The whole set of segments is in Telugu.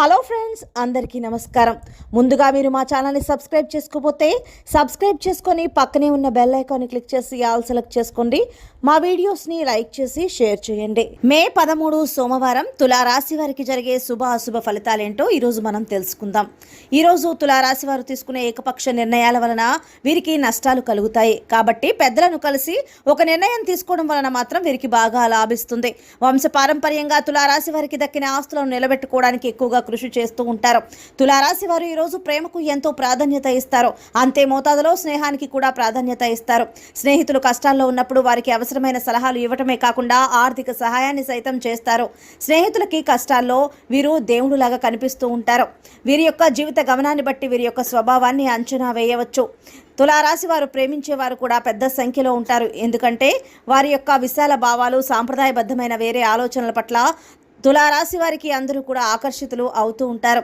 హలో ఫ్రెండ్స్, అందరికీ నమస్కారం. ముందుగా మీరు మా ఛానల్ని సబ్స్క్రైబ్ చేసుకోకపోతే సబ్స్క్రైబ్ చేసుకొని పక్కనే ఉన్న బెల్ ఐకాన్ని క్లిక్ చేసి ఆల్ సెలెక్ట్ చేసుకోండి. మా వీడియోస్ని లైక్ చేసి షేర్ చేయండి. మే 13 సోమవారం తులారాశి వారికి జరిగే శుభ అశుభ ఫలితాలేంటో ఈరోజు మనం తెలుసుకుందాం. ఈరోజు తులారాశి వారు తీసుకునే ఏకపక్ష నిర్ణయాల వలన వీరికి నష్టాలు కలుగుతాయి. కాబట్టి పెద్దలను కలిసి ఒక నిర్ణయం తీసుకోవడం వలన మాత్రం వీరికి బాగా లాభిస్తుంది. వంశపారంపర్యంగా తులారాశి వారికి దక్కిన ఆస్తులను నిలబెట్టుకోవడానికి ఎక్కువగా కృషి చేస్తూ ఉంటారు. తులారాశి వారు ఈ రోజు ప్రేమకు ఎంతో ప్రాధాన్యత ఇస్తారు. అంతే మోతాదులో స్నేహానికి కూడా ప్రాధాన్యత ఇస్తారు. స్నేహితులు కష్టాల్లో ఉన్నప్పుడు వారికి అవసరమైన సలహాలు ఇవ్వటమే కాకుండా ఆర్థిక సహాయాన్ని సైతం చేస్తారు. స్నేహితులకి కష్టాల్లో వీరు దేవుడులాగా కనిపిస్తూ ఉంటారు. వీరి యొక్క జీవిత గమనాన్ని బట్టి వీరి యొక్క స్వభావాన్ని అంచనా వేయవచ్చు. తులారాశి వారు ప్రేమించేవారు కూడా పెద్ద సంఖ్యలో ఉంటారు. ఎందుకంటే వారి యొక్క విశాల భావాలు, సాంప్రదాయబద్ధమైన వేరే ఆలోచనల పట్ల తులారాశి వారికి అందరూ కూడా ఆకర్షితులు అవుతూ ఉంటారు.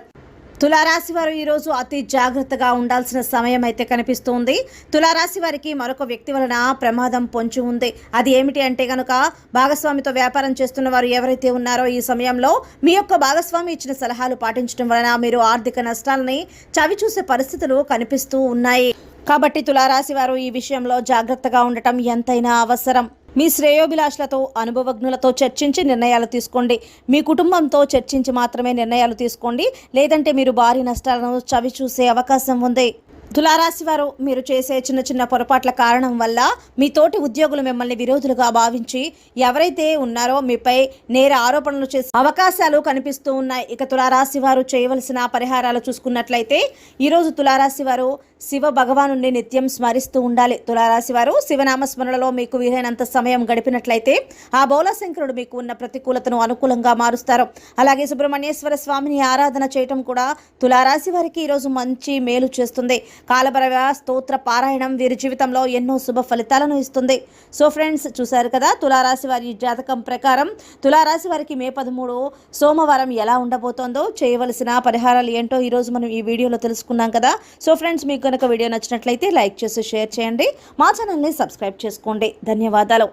తులారాశి వారు ఈరోజు అతి జాగ్రత్తగా ఉండాల్సిన సమయం అయితే కనిపిస్తుంది. తులారాశి వారికి మరొక వ్యక్తి వలన ప్రమాదం పొంచి ఉంది. అది ఏమిటి అంటే కనుక భాగస్వామితో వ్యాపారం చేస్తున్న వారు ఎవరైతే ఉన్నారో ఈ సమయంలో మీ యొక్క భాగస్వామి ఇచ్చిన సలహాలు పాటించడం వలన మీరు ఆర్థిక నష్టాలని చవిచూసే పరిస్థితులు కనిపిస్తూ ఉన్నాయి. కాబట్టి తులారాశి వారు ఈ విషయంలో జాగ్రత్తగా ఉండటం ఎంతైనా అవసరం. మీ శ్రేయోభిలాషులతో, అనుభవజ్ఞులతో చర్చించి నిర్ణయాలు తీసుకోండి. మీ కుటుంబంతో చర్చించి మాత్రమే నిర్ణయాలు తీసుకోండి. లేదంటే మీరు భారీ నష్టాలను చవిచూసే అవకాశం ఉంది. తులారాశి వారు మీరు చేసే చిన్న చిన్న పొరపాట్ల కారణం వల్ల మీ తోటి ఉద్యోగులు మిమ్మల్ని విరోధులుగా భావించి ఎవరైతే ఉన్నారో మీపై నేర ఆరోపణలు చేసే అవకాశాలు కనిపిస్తూ ఉన్నాయి. ఇక తులారాశి వారు చేయవలసిన పరిహారాలు చూసుకున్నట్లయితే ఈరోజు తులారాశి వారు శివ భగవాను నిత్యం స్మరిస్తూ ఉండాలి. తులారాశి వారు శివనామ స్మరణలో మీకు వీలైనంత సమయం గడిపినట్లయితే ఆ బౌలశంకరుడు మీకు ఉన్న ప్రతికూలతను అనుకూలంగా మారుస్తారు. అలాగే సుబ్రహ్మణ్యేశ్వర స్వామిని ఆరాధన చేయటం కూడా తులారాశి వారికి ఈరోజు మంచి మేలు చేస్తుంది. కాలభైరవ స్తోత్ర పారాయణం వీరి జీవితంలో ఎన్నో శుభ ఫలితాలను ఇస్తుంది. సో ఫ్రెండ్స్, చూశారు కదా తులారాశి వారి జాతకం ప్రకారం తులారాశి వారికి మే 13 సోమవారం ఎలా ఉండబోతోందో, చేయవలసిన పరిహారాలు ఏంటో ఈరోజు మనం ఈ వీడియోలో తెలుసుకున్నాం కదా. సో ఫ్రెండ్స్, మీకు కనుక వీడియో నచ్చినట్లయితే లైక్ చేసి షేర్ చేయండి. మా ఛానల్ని సబ్స్క్రైబ్ చేసుకోండి. ధన్యవాదాలు.